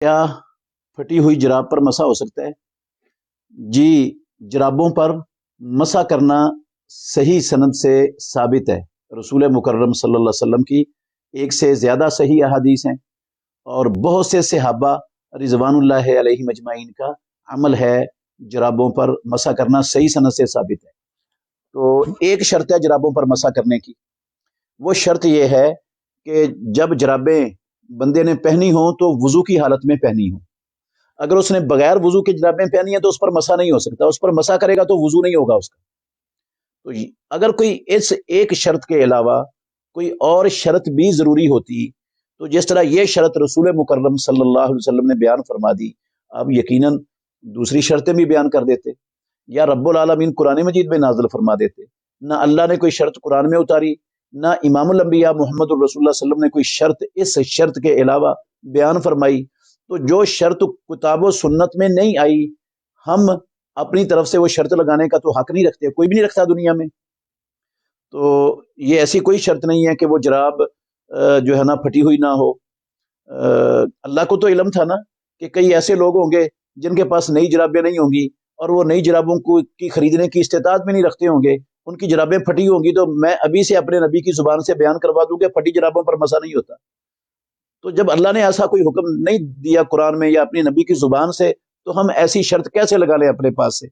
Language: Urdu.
کیا پھٹی ہوئی جراب پر مسا ہو سکتا ہے؟ جی، جرابوں پر مسا کرنا صحیح سند سے ثابت ہے۔ رسول مکرم صلی اللہ علیہ وسلم کی ایک سے زیادہ صحیح احادیث ہیں، اور بہت سے صحابہ رضوان اللہ علیہ مجمعین کا عمل ہے جرابوں پر مسا کرنا، صحیح سند سے ثابت ہے۔ تو ایک شرط ہے جرابوں پر مسا کرنے کی، وہ شرط یہ ہے کہ جب جرابیں بندے نے پہنی ہوں تو وضو کی حالت میں پہنی ہوں۔ اگر اس نے بغیر وضو کی جرابیں پہنی ہیں تو اس پر مسا نہیں ہو سکتا، اس پر مسا کرے گا تو وضو نہیں ہوگا اس کا۔ تو اگر کوئی اس ایک شرط کے علاوہ کوئی اور شرط بھی ضروری ہوتی، تو جس طرح یہ شرط رسول مکرم صلی اللہ علیہ وسلم نے بیان فرما دی، اب یقیناً دوسری شرطیں بھی بیان کر دیتے، یا رب العالمین قرآن مجید میں نازل فرما دیتے۔ نہ اللہ نے کوئی شرط قرآن میں اتاری، نہ امام الانبیاء محمد الرسول اللہ صلی اللہ علیہ وسلم نے کوئی شرط اس شرط کے علاوہ بیان فرمائی۔ تو جو شرط کتاب و سنت میں نہیں آئی، ہم اپنی طرف سے وہ شرط لگانے کا تو حق نہیں رکھتے، کوئی بھی نہیں رکھتا دنیا میں۔ تو یہ ایسی کوئی شرط نہیں ہے کہ وہ جراب جو ہے نا پھٹی ہوئی نہ ہو۔ اللہ کو تو علم تھا نا کہ کئی ایسے لوگ ہوں گے جن کے پاس نئی جرابیں نہیں ہوں گی، اور وہ نئی جرابوں کو کی خریدنے کی استطاعت بھی نہیں رکھتے ہوں گے، ان کی جرابیں پھٹی ہوں گی، تو میں ابھی سے اپنے نبی کی زبان سے بیان کروا دوں کہ پھٹی جرابوں پر مسا نہیں ہوتا۔ تو جب اللہ نے ایسا کوئی حکم نہیں دیا قرآن میں یا اپنی نبی کی زبان سے، تو ہم ایسی شرط کیسے لگا لیں اپنے پاس سے؟